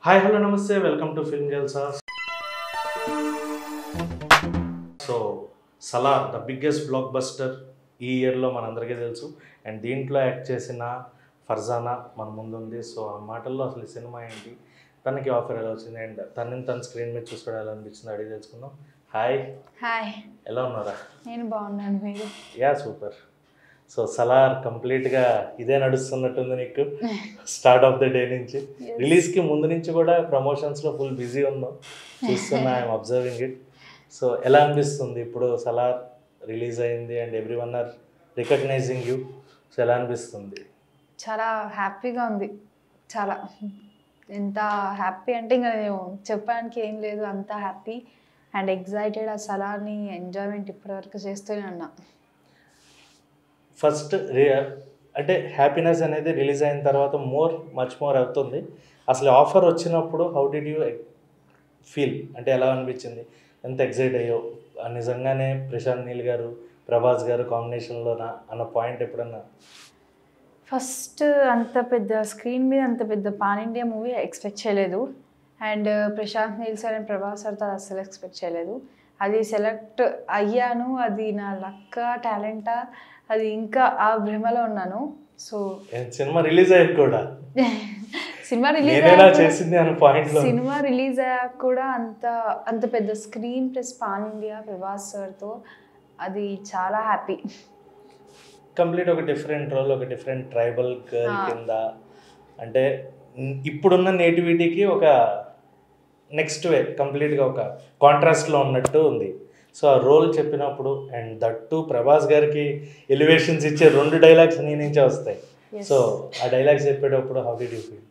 Hi hello నమస్తే welcome to film Jalsa. So Salaar the biggest block buster ఈ ఇయర్లో మనందరికీ తెలుసు. అండ్ దీంట్లో యాక్ట్ చేసిన ఫర్జానా మన ముందుంది. సో ఆ మాటల్లో అసలు ఈ సినిమా ఏంటి, తనకి ఆఫర్ ఎలా వచ్చింది, అండ్ తన స్క్రీన్ మీద చూసుకోవడం ఎలా అనిపించింది అడిగి తెలుసుకుందాం. హాయ్ హాయ్, ఎలా ఉన్నారా? నేను బాగున్నాను, మీరు? Yeah super. సో సలార్ కంప్లీట్గా ఇదే నడుస్తున్నట్టుంది నీకు స్టార్ట్ ఆఫ్ ద డే నుంచి. రిలీజ్కి ముందు నుంచి కూడా ప్రమోషన్స్లో ఫుల్ బిజీ ఉన్నాం, చూస్తున్నా, ఐఎమ్ అబ్జర్వింగ్ ఇట్. సో ఎలా అనిపిస్తుంది ఇప్పుడు సలార్ రిలీజ్ అయింది and everyone are recognising you? So ఎలా అనిపిస్తుంది? చాలా హ్యాపీగా ఉంది. చాలా ఎంత హ్యాపీ అంటే ఇంకా నేను చెప్పడానికి ఏం లేదు, అంత హ్యాపీ అండ్ ఎగ్జైటెడ్. ఆ సలార్ని ఎంజాయ్మెంట్ ఇప్పటివరకు చేస్తూనే ఉన్నా. ఫస్ట్ అంటే హ్యాపీనెస్ అనేది రిలీజ్ అయిన తర్వాత మచ్ మోర్ అవుతుంది. అసలు ఆఫర్ వచ్చినప్పుడు హౌ డిడ్ యూ ఫీల్? అంటే ఎలా అనిపించింది, ఎంత ఎగ్జైట్ అయ్యో? నిజంగానే ప్రశాంత్ నీల్ గారు ప్రభాస్ గారు కాంబినేషన్లోనా అన్న పాయింట్ ఎప్పుడన్నా? ఫస్ట్ అంత పెద్ద స్క్రీన్ మీద అంత పెద్ద పాన్ ఇండియా మూవీ ఎక్స్పెక్ట్ చేయలేదు. And Prashanth Neel sir and Prabhas సార్తో అస్సలు ఎక్స్పెక్ట్ చేయలేదు. అది సెలెక్ట్ అయ్యాను, అది నా లక్క టాలెంటా, అది ఇంకా ఆ భ్రమలో ఉన్నాను. సో సినిమా రిలీజ్ అయ్యాక కూడా సినిమా రిలీజ్ సినిమా రిలీజ్ అయ్యాక కూడా అంత పెద్ద screen plus pan India Prabhas సార్తో అది చాలా హ్యాపీ. కంప్లీట్ ఒక డిఫరెంట్ రోల్, ఒక డిఫరెంట్ ట్రైబల్ గర్ల్ కింద, అంటే ఇప్పుడున్న నేటివిటీకి ఒక నెక్స్ట్ వే కంప్లీట్గా ఒక కాంట్రాస్ట్లో ఉన్నట్టు ఉంది. సో ఆ రోల్ చెప్పినప్పుడు అండ్ దట్టు ప్రభాస్ గారికి ఎలివేషన్స్ ఇచ్చే 2 డైలాగ్స్ నీ నుంచే వస్తాయి. సో ఆ డైలాగ్స్ చెప్పేటప్పుడు హౌ డిడ్ యూ ఫీల్?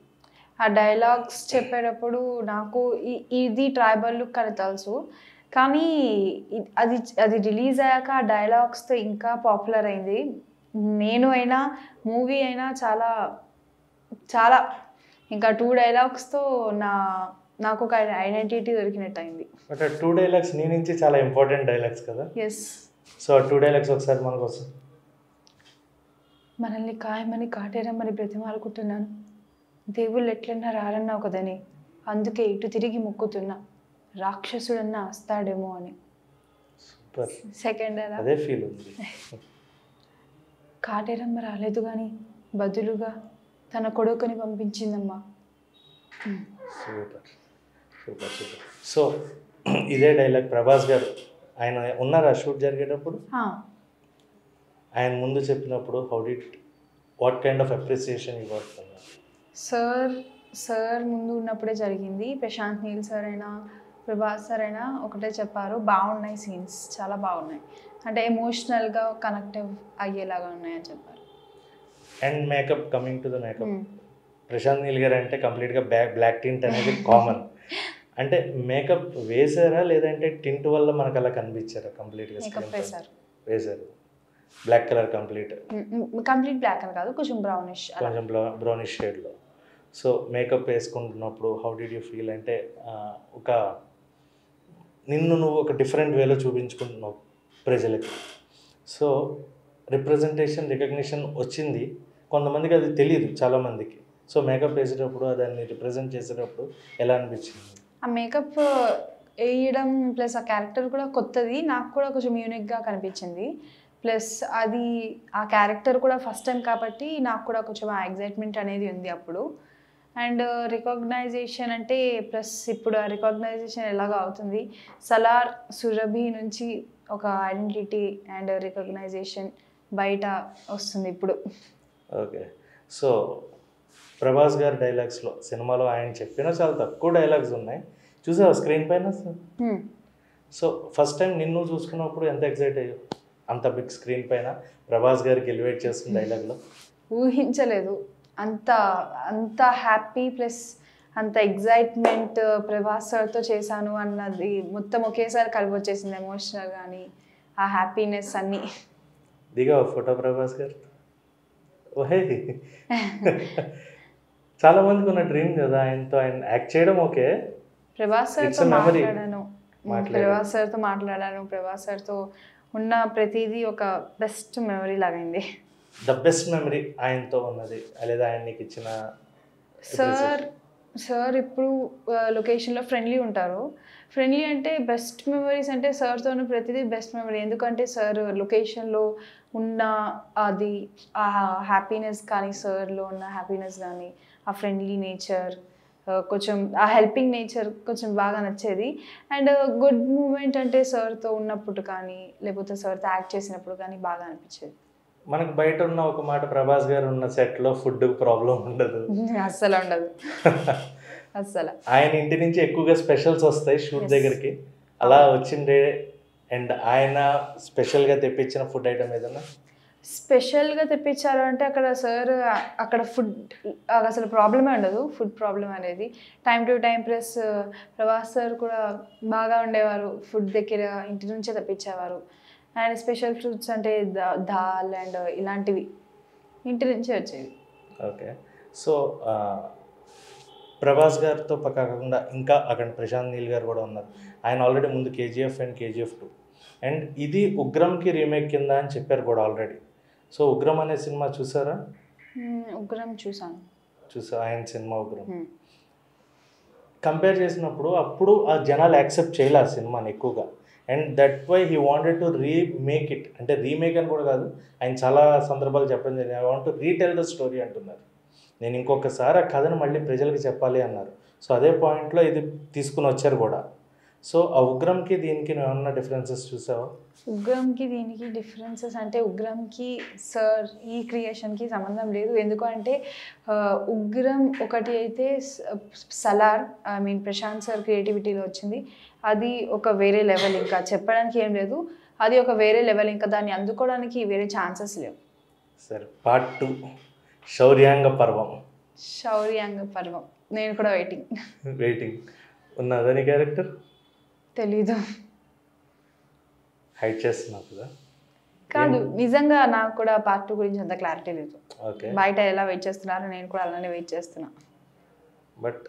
ఆ డైలాగ్స్ చెప్పేటప్పుడు నాకు ఇది ట్రైబల్ లుక్ అని తెలుసు, కానీ అది రిలీజ్ అయ్యాక ఆ డైలాగ్స్తో ఇంకా పాపులర్ అయింది. నేను అయినా మూవీ అయినా చాలా చాలా ఇంకా 2 డైలాగ్స్తో నాకు ఒక ఐడెంటిటీ దొరికినట్టు అయింది. బట్ ఆ 2 డైలాగ్స్ నీ నుంచి చాలా ఇంపార్టెంట్ డైలాగ్స్ కదా. ఎస్. సో ఆ 2 డైలాగ్స్ ఒకసారి మన కోసం. మనల్ని ఖాయమని కాటేరమ్మని బ్రతిమాలుకుంటున్నాను, దేవుళ్ళు ఎట్లన్నా రారన్నా ఒకదని, అందుకే ఇటు తిరిగి మొక్కుతున్నా, రాక్షసుడన్నా వస్తాడేమో అని. సూపర్. సెకండ్ అదే ఫీల్ ఉంది. కాటేరమ్మ రాలేదు కానీ బదులుగా తన కొడుకుని పంపించిందమ్మా. Super super super. సో ఇదే డైలాగ్ ప్రభాస్ గారు ఆయన ఉన్నారా షూట్ జరిగేటప్పుడు? ఆయన ముందు చెప్పినప్పుడు what kind of appreciation you got from him? Sir ముందు ఉన్నప్పుడే జరిగింది. ప్రశాంత్ నీల్ సార్ అయినా ప్రభాస్ సార్ అయినా ఒకటే చెప్పారు, బాగున్నాయి సీన్స్, చాలా బాగున్నాయి, అంటే ఎమోషనల్గా కనెక్టివ్ అయ్యేలాగా ఉన్నాయని చెప్పారు. And makeup, coming to the makeup, Prashanth Neel గారు అంటే కంప్లీట్గా బ్లాక్ టింట్ అనేది కామన్. అంటే మేకప్ వేసారా లేదంటే టింట్ వల్ల మనకు అలా కనిపించారా? కంప్లీట్గా వేసారు. బ్లాక్ కలర్ కంప్లీట్ బ్లాక్ అని కాదు, కొంచెం బ్రౌనిష్ షేడ్లో. సో మేకప్ వేసుకుంటున్నప్పుడు హౌ డిడ్ యూ ఫీల్? అంటే ఒక నువ్వు ఒక డిఫరెంట్ వేలో చూపించుకుంటున్నావు ప్రజలకి. సో రికగ్నిషన్ వచ్చింది. కొంతమందికి అది తెలియదు, చాలామందికి. సో మేకప్ వేసేటప్పుడు దాన్ని రిప్రజెంట్ చేసేటప్పుడు ఎలా అనిపించింది? ఆ మేకప్ వేయడం ప్లస్ ఆ క్యారెక్టర్ కూడా కొత్తది, నాకు కూడా కొంచెం యూనిక్గా కనిపించింది. ప్లస్ అది ఆ క్యారెక్టర్ కూడా ఫస్ట్ టైం కాబట్టి నాకు కూడా కొంచెం ఆ ఎగ్జైట్మెంట్ అనేది ఉంది అప్పుడు. అండ్ రికగ్నైజేషన్ అంటే ప్లస్ ఇప్పుడు ఆ రికగ్నైజేషన్ ఎలాగో అవుతుంది, సలార్ సురభి నుంచి ఒక ఐడెంటిటీ అండ్ రికగ్నైజేషన్ బయట వస్తుంది ఇప్పుడు. ఓకే. సో ప్రభాస్ గారి డైలాగ్స్లో సినిమాలో ఆయన చెప్పిన చాలా తక్కువ డైలాగ్స్ ఉన్నాయి, చూసావా స్క్రీన్ పైన? సో ఫస్ట్ టైం నిన్ను చూసుకున్నప్పుడు ఎంత ఎగ్జైట్ అయ్యో? అంత బిగ్ స్క్రీన్ పైన ప్రభాస్ గారికి ఎలివేట్ చేస్తున్న డైలాగ్లో ఊహించలేదు. అంత హ్యాపీ ప్లస్ అంత ఎగ్జైట్మెంట్ ప్రభాస్ సార్తో చేశాను అన్నది మొత్తం ఒకేసారి కలిపి వచ్చేసింది. ఎమోషనల్ కానీ ఆ హ్యాపీనెస్ అన్నీ. దిగా ఫోటో ప్రభాస్ గారు ఓహే చాలా మందికి ఉన్న డ్రీమ్ కదా ఆయనతో, ఆయన యాక్ట్ చేయడం. ఓకే, ప్రభాస్ సార్తో మాట్లాడాను, ప్రభాస్ సార్తో ఉన్న ప్రతిదీ ఒక బెస్ట్ మెమరీ లాగైంది. ద బెస్ట్ మెమరీ ఆయనతో ఉన్నది లేదా ఆయన నీకు ఇచ్చిన? సార్ ఇప్పుడు లొకేషన్లో ఫ్రెండ్లీ ఉంటారు. ఫ్రెండ్లీ అంటే బెస్ట్ మెమరీస్ అంటే సార్తోనే ప్రతిదీ బెస్ట్ మెమరీ. ఎందుకంటే సార్ లొకేషన్లో ఉన్న అది ఆ హ్యాపీనెస్ కానీ, సార్లో ఉన్న హ్యాపీనెస్ కానీ, ఆ ఫ్రెండ్లీ నేచర్, కొంచెం ఆ హెల్పింగ్ నేచర్ కొంచెం బాగా నచ్చేది. అండ్ గుడ్ మూమెంట్ అంటే సార్తో ఉన్నప్పుడు కానీ, లేకపోతే సార్తో యాక్ట్ చేసినప్పుడు కానీ బాగా అనిపించేది. మనకు బయట ఉన్న ఒక మాట, ప్రభాస్ గారు ఉన్న సెట్లో ఫుడ్ ప్రాబ్లం ఉండదు. అస్సలు ఉండదు. అస్సలు ఆయన ఇంటి నుంచి ఎక్కువగా స్పెషల్స్ వస్తాయి షూట్ దగ్గరికి. అలా వచ్చిండే అండ్ ఆయన స్పెషల్గా తెప్పించిన ఫుడ్ ఐటమ్ ఏదన్నా? స్పెషల్గా తెప్పించారు అంటే అక్కడ సార్ అక్కడ ఫుడ్ అసలు ప్రాబ్లమే ఉండదు. ఫుడ్ ప్రాబ్లం అనేది time to time. Plus Prabhas sir కూడా బాగా ఉండేవారు. ఫుడ్ దగ్గర ఇంటి నుంచే తెప్పించేవారు. అండ్ స్పెషల్ ఫ్రూట్స్ అంటే దాల్ అండ్ ఇలాంటివి ఇంటి నుంచే వచ్చేవి. ఓకే. సో ప్రభాస్ గారితో కాకుండా ఇంకా అక్కడ ప్రశాంత్ నీల్ గారు కూడా ఉన్నారు. ఆయన ఆల్రెడీ ముందు కేజీఎఫ్ అండ్ కేజీఎఫ్ 2 అండ్ ఇది ఉగ్రంకి రీమేక్ కింద అని చెప్పారు కూడా ఆల్రెడీ. సో ఉగ్రం అనే సినిమా చూసారా? ఉగ్రం చూసాను. ఆయన సినిమా ఉగ్రం కంపేర్ చేసినప్పుడు అప్పుడు ఆ జనాలు యాక్సెప్ట్ చేయలే ఆ సినిమాని ఎక్కువగా. And that why he wanted to remake it. అంటే రీమేక్ అని కూడా కాదు, ఆయన చాలా సందర్భాలు చెప్పడం జరిగింది. I want to retell the story అంటున్నారు. నేను ఇంకొకసారి ఆ కథను మళ్ళీ ప్రజలకు చెప్పాలి అన్నారు. సో అదే పాయింట్లో ఇది తీసుకుని వచ్చారు కూడా. సో ఆ ఉగ్రంకి దీనికి ఏమన్నా డిఫరెన్సెస్ చూసావా? ఉగ్రంకి దీనికి డిఫరెన్సెస్ అంటే ఉగ్రంకి సార్ ఈ క్రియేషన్కి సంబంధం లేదు. ఎందుకంటే ఉగ్రం ఒకటి అయితే సలార్ ప్రశాంత్ సార్ క్రియేటివిటీలో వచ్చింది. అది ఒక వేరే లెవెల్, ఇంకా చెప్పడానికి ఏం లేదు. అది ఒక వేరే లెవెల్, ఇంకా దాన్ని అందుకోవడానికి వేరే ఛాన్సెస్ లేవు. సరే, పార్ట్ 2 శౌర్యాంగ పర్వం. శౌర్యాంగ పర్వం నేను కూడా వెయిటింగ్ ఉన్నదా నీ క్యారెక్టర్? తెలీదు. హైట్ చేస్తున్నావు కదా? కాదు, నిజంగా నాకు కూడా పార్ట్ 2 గురించి అంత క్లారిటీ లేదు. ఓకే. బయట ఎలా వెయిట్ చేస్తున్నారో నేను కూడా అలానే వెయిట్ చేస్తున్నా. బట్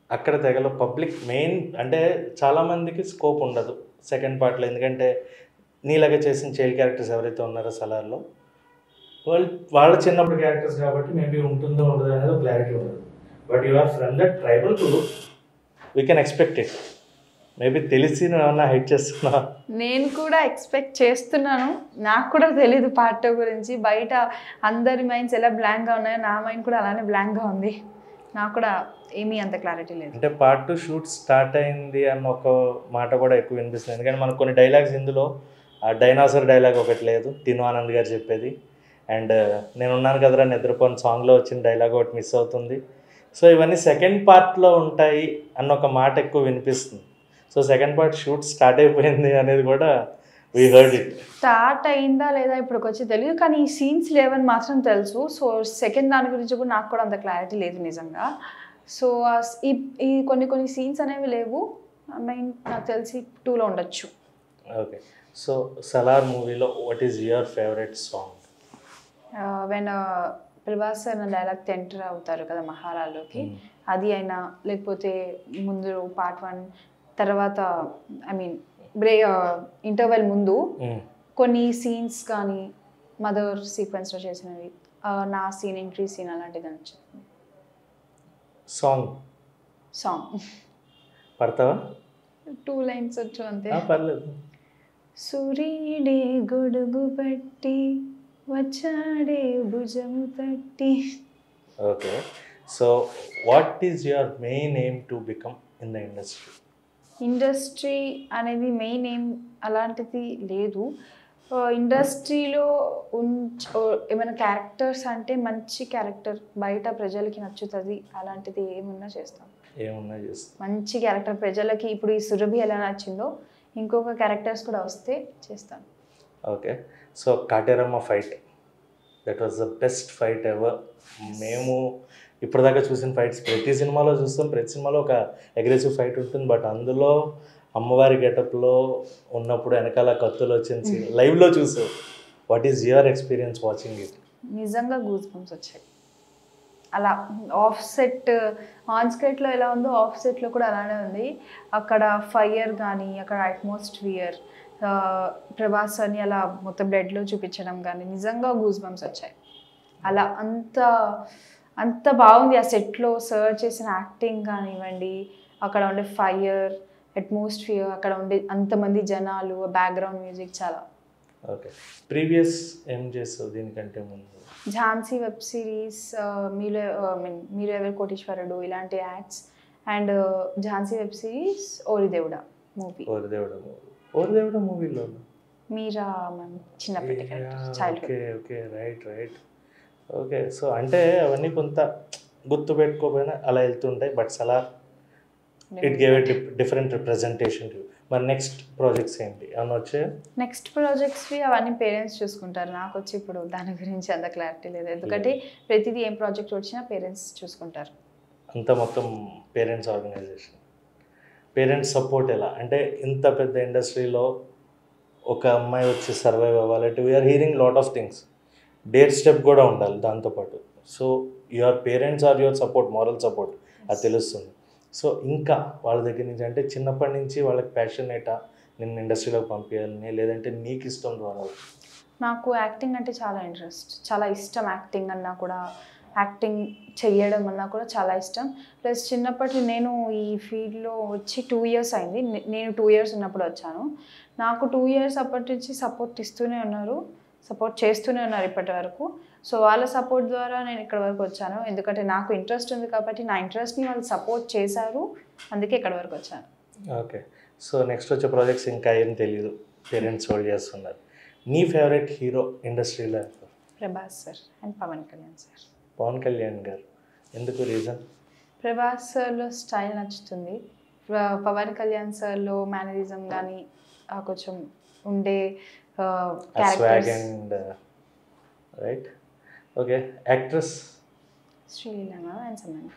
అక్కడ తెగలో పబ్లిక్ మెయిన్ అంటే చాలామందికి స్కోప్ ఉండదు సెకండ్ పార్ట్లో. ఎందుకంటే నీలాగా చేసిన చైల్డ్ క్యారెక్టర్స్ ఎవరైతే ఉన్నారో సలార్లో వాళ్ళ చిన్నప్పుడు క్యారెక్టర్స్ కాబట్టి మేబీ ఉంటుందో ఉండదో అనేది క్లారిటీ ఉండదు. But you are from that tribal to we can expect it. Maybe తెలిసి నువ్వు ఏమన్నా హైట్ చేస్తున్నా? నేను కూడా ఎక్స్పెక్ట్ చేస్తున్నాను. నాకు కూడా తెలీదు పార్ట్ 2 గురించి. బయట అందరి మైండ్స్ ఎలా బ్లాంక్గా ఉన్నాయో నా మైండ్ కూడా అలానే బ్లాంక్గా ఉంది. నాకు కూడా ఏమీ అంత క్లారిటీ లేదు. అంటే పార్ట్ 2 షూట్ స్టార్ట్ అయింది అన్న ఒక మాట కూడా ఎక్కువ వినిపిస్తుంది. ఎందుకంటే మనకు కొన్ని డైలాగ్స్ ఇందులో డైనాసర్ డైలాగ్ ఒకటి లేదు, తిను ఆనంద్ గారు చెప్పేది. అండ్ నేను ఉన్నాను కదరా నిద్రపోని సాంగ్లో వచ్చిన డైలాగ్ ఒకటి మిస్ అవుతుంది. సో ఇవన్నీ సెకండ్ పార్ట్లో ఉంటాయి అన్న ఒక మాట ఎక్కువ వినిపిస్తుంది. So second part shoot start అయిపోయింది అనేది కూడా వీ హర్డ్ ఇట్. స్టార్ట్ అయిందా లేదా ఇప్పటికి వచ్చి తెలియదు, కానీ ఈ సీన్స్ లేవని మాత్రం తెలుసు. సో సెకండ్ దాని గురించి కూడా నాకు కూడా అంత క్లారిటీ లేదు నిజంగా. సో ఈ కొన్ని సీన్స్ అనేవి లేవు. నాకు తెలిసి 2లో ఉండొచ్చు. ఓకే. సో సలార్ మూవీలో what is your favourite song? When Prabhas sir dialogue enter అవుతారు కదా మహారాల్లోకి, అది అయినా లేకపోతే ముందు పార్ట్ 1 తర్వాత ఇంటర్వెల్ ముందు కొన్ని సీన్స్ కానీ మదర్ సీక్వెన్స్లో చేసినవి, నా సీన్ ఎంట్రీ సీన్ అలాంటిది నచ్చింది. సాంగ్ పడతావా? 2 లైన్స్ వచ్చు అంతే. పర్లేదు. సూర్యుడే గొడుగు పట్టి వచ్చాడే భుజము తట్టి. Okay. So what is your main aim to become in the industry? Industry అనేది మెయిన్ ఏం అలాంటిది లేదు. ఇండస్ట్రీలో ఏమైనా క్యారెక్టర్స్ అంటే మంచి క్యారెక్టర్ బయట ప్రజలకి నచ్చుతుంది అలాంటిది ఏమున్నా చేస్తాం. మంచి క్యారెక్టర్ ప్రజలకి ఇప్పుడు ఈ సురభి ఎలా నచ్చిందో ఇంకొక క్యారెక్టర్స్ కూడా వస్తే చేస్తాను. Okay. So Kateramma fight, that was the best fight ever. మేము ఇప్పటిదాకా చూసిన ఫైట్స్ ప్రతి సినిమాలో చూస్తాం, ప్రతి సినిమాలో ఒక అగ్రెసివ్ ఫైట్ ఉంటుంది. బట్ అందులో అమ్మవారి గెటప్లో ఉన్నప్పుడు వెనకాల కత్తులు వచ్చింది లైవ్లో చూసావు. What is your experience watching it? నిజంగా గూస్ బంప్స్ వచ్చాయి. అలా ఆఫ్ సెట్ ఆన్ స్క్రీన్లో ఎలా ఉందో ఆఫ్ సెట్లో కూడా అలానే ఉంది. అక్కడ ఫైర్ కానీ అక్కడ అట్మాస్ఫియర్ ప్రభాస్ అని అలా మొత్తం బ్లడ్లో చూపించడం కానీ నిజంగా గూస్ బంప్స్ వచ్చాయి. అలా అంత అంత బాగుంది ఆ సెట్లో సర్చ్ చేసిన యాక్టింగ్ కానివ్వండి, అక్కడ ఉండే ఫైర్ అట్మాస్ఫియర్, అక్కడ ఉండే అంతమంది జనాలు, బ్యాక్గ్రౌండ్ మ్యూజిక్ చాలా. ఓకే, ప్రీవియస్ ఏం చేస్తావు దీనికంటే ముందు? ఝాన్సీ వెబ్ సిరీస్, మీరు ఎవరు కోటీశ్వరుడు ఇలాంటి ads, and Jhansi web series Oridevuda movie. Oridevuda మూవీలో మీరా మ్యామ్ చిన్నప్పటి childhood. Okay okay, right right. Okay, so అంటే అవన్నీ కొంత గుర్తుపెట్టుకోపోయినా అలా వెళ్తుంటాయి, but Salaar it gave a different representation to. మరి నెక్స్ట్ ప్రాజెక్ట్స్ ఏంటి అని వచ్చాయి? నెక్స్ట్ ప్రాజెక్ట్స్వి అవన్నీ పేరెంట్స్ చూసుకుంటారు. నాకు వచ్చి ఇప్పుడు దాని గురించి అంత క్లారిటీ లేదు, ఎందుకంటే ప్రతిదీ ఏం ప్రాజెక్ట్ వచ్చినా పేరెంట్స్ చూసుకుంటారు. అంత మొత్తం పేరెంట్స్ ఆర్గనైజేషన్, పేరెంట్స్ సపోర్ట్ ఎలా? అంటే ఇంత పెద్ద ఇండస్ట్రీలో ఒక అమ్మాయి వచ్చి సర్వైవ్ అవ్వాలంటే we are hearing lot of things, dare step కూడా ఉండాలి దాంతోపాటు. So your parents are your support, moral support, అది తెలుస్తుంది. సో ఇంకా వాళ్ళ దగ్గర నుంచి అంటే చిన్నప్పటి నుంచి వాళ్ళకి ప్యాషనేటా నిన్ను ఇండస్ట్రీలోకి పంపించాలని, లేదంటే నీకు ఇష్టం ద్వారా? నాకు యాక్టింగ్ అంటే చాలా ఇంట్రెస్ట్, చాలా ఇష్టం. యాక్టింగ్ అన్నా కూడా, యాక్టింగ్ చేయడం అన్నా కూడా చాలా ఇష్టం. ప్లస్ చిన్నప్పటి నేను ఈ ఫీల్డ్లో వచ్చి 2 years అయింది. నేను 2 years ఉన్నప్పుడు వచ్చాను. నాకు 2 years అప్పటి నుంచి సపోర్ట్ ఇస్తూనే ఉన్నారు, సపోర్ట్ చేస్తూనే ఉన్నారు ఇప్పటి వరకు. సో వాళ్ళ సపోర్ట్ ద్వారా నేను ఇక్కడ వరకు వచ్చాను, ఎందుకంటే నాకు ఇంట్రెస్ట్ ఉంది కాబట్టి నా ఇంట్రెస్ట్ని వాళ్ళు సపోర్ట్ చేశారు, అందుకే ఇక్కడ వరకు వచ్చాను. ఓకే, సో నెక్స్ట్ వచ్చే ప్రాజెక్ట్స్ ఇంకా ఏం తెలియదు, పేరెంట్స్ హోల్డ్ చేస్తున్నారు. నీ ఫేవరెట్ హీరో ఇండస్ట్రీలో? Prabhas sir and Pawan Kalyan sir. Pawan Kalyan గారు, ఎందుకు, రీజన్? ప్రభాస్ సార్లో స్టైల్ నచ్చుతుంది, పవన్ కళ్యాణ్ సార్లో మేనరిజం కానీ కొంచెం ఉండే swag and right. Okay, actress? Sreeleela ma'am and Samantha.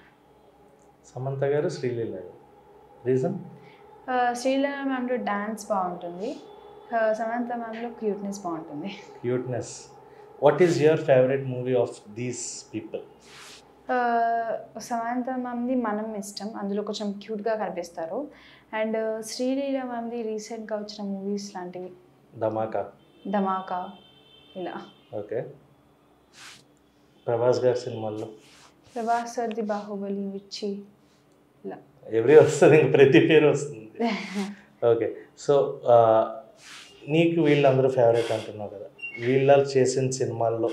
Samantha garu, Sreeleela garu, reason? Sreeleela మ్యామ్లో డాన్స్ బాగుంటుంది, సమంత మ్యామ్లో క్యూట్నెస్ బాగుంటుంది. Cuteness. What is your favourite movie of these people? Samantha మ్యామ్ది మనం ఇష్టం, అందులో కొంచెం క్యూట్గా కనిపిస్తారు. అండ్ శ్రీలీల మ్యామ్ది రీసెంట్గా వచ్చిన మూవీస్ లాంటివి, ధమాకా ఇలా. ఓకే, ప్రభాస్ గారి సినిమాల్లో? ప్రభాస్ సార్ది బాహుబలి, మిర్చి ఇలా. ఎవ్రీ వస్తుంది, ఇంక ప్రతి పేరు వస్తుంది. ఓకే, సో నీకు వీళ్ళందరూ ఫేవరెట్ అంటున్నావు కదా, వీళ్ళ చేసిన సినిమాల్లో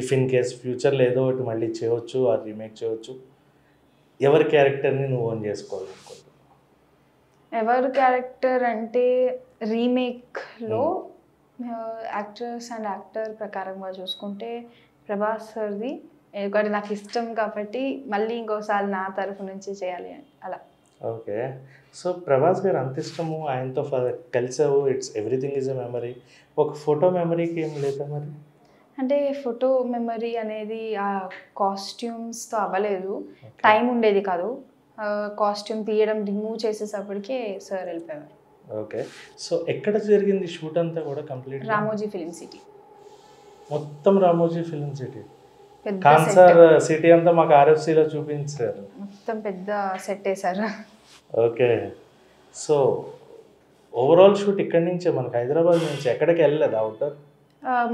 ఇఫ్ ఇన్ కేస్ ఫ్యూచర్లో ఏదో ఒకటి మళ్ళీ చేయవచ్చు, ఆ రీమేక్ చేయవచ్చు, ఎవరి క్యారెక్టర్ని నువ్వు ఓన్ చేసుకోవాలనుకుంటున్నావు? ఎవరు క్యారెక్టర్ అంటే రీమేక్లో యాక్టర్స్ అండ్ యాక్టర్ ప్రకారంగా చూసుకుంటే ప్రభాస్ సార్ది, ఎందుకంటే నాకు ఇష్టం కాబట్టి మళ్ళీ ఇంకోసారి నా తరఫు నుంచి చేయాలి అలా. ఓకే, సో ప్రభాస్ గారు అంత ఇష్టము, ఆయనతో కలిసావు, it's everything is a memory. ఒక ఫోటో మెమరీకి ఏం లేదా మరి? అంటే ఫోటో మెమరీ అనేది ఆ కాస్ట్యూమ్స్తో అవ్వలేదు, టైం ఉండేది కాదు. కాస్ట్యూమ్ తీయడం, రిమూవ్ చేసేటప్పటికే సార్ వెళ్ళిపోయారు. ఓకే, సో ఎక్కడ జరిగింది షూట్ అంతా కూడా కంప్లీట్? Ramoji film city. మొత్తం రామోజీ ఫిలిం సిటీ, పెద్ద కాన్సర్ సిటీ అంతా మాకు RFCలో చూపించారు, మొత్తం పెద్ద సెట్ వేసారు. ఓకే, సో ఓవరాల్ షూట్ ఇక్కడి నుంచే మనకి హైదరాబాద్ నుంచి ఎక్కడికి వెళ్ళలేదు అవుటర్?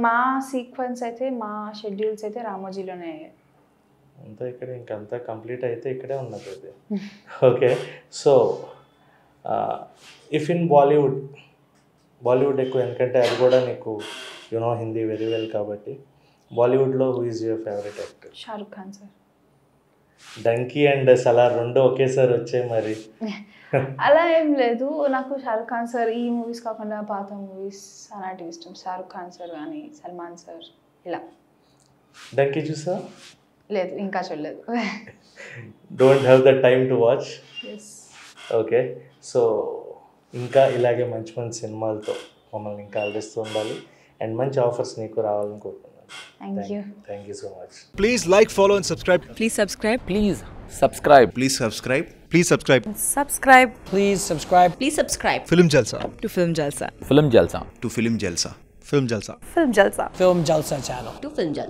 మా సీక్వెన్స్ అయితే, మా షెడ్యూల్స్ అయితే రామోజీలోనే అంతా ఇక్కడ, ఇంకంతా కంప్లీట్ అయితే ఇక్కడే ఉన్నది అది. Okay, so if in Bollywood ఎక్కువ, ఎందుకంటే అది కూడా నీకు యునో హిందీ వెరీ వెల్ కాబట్టి, బాలీవుడ్లో who is your favourite actor? Shahrukh Khan sir. Donkey and Salaar రెండు ఒకేసారి వచ్చాయి మరి. అలా ఏం లేదు, నాకు షారుఖ్ ఖాన్ సార్ ఈ మూవీస్ కాకుండా పాత మూవీస్ అలాంటివి ఇష్టం. షారుఖ్ ఖాన్ సార్ కానీ సల్మాన్ సార్ ఇలా. డంకీ చూసా? లేదు, ఇంకా చూడలేదు. Don't have the time to watch. Yes. Okay, so ఇంకా ఇలాగే మంచి మంచి సినిమాలతో మమ్మల్ని ఇంకా అలరిస్తూ ఉండాలి, అండ్ మంచి ఆఫర్స్ నీకు రావాలని కోరుకుంటున్నాను. Thank you. Thank you so much. Please like, follow and subscribe. Please subscribe. Please subscribe. Please subscribe. Please subscribe. Subscribe Please subscribe Please subscribe Film Jalsa. to Film Jalsa. Film Jalsa. To Film Jalsa. Film Jalsa. Film Jalsa. Film Jalsa channel. To Film Jalsa.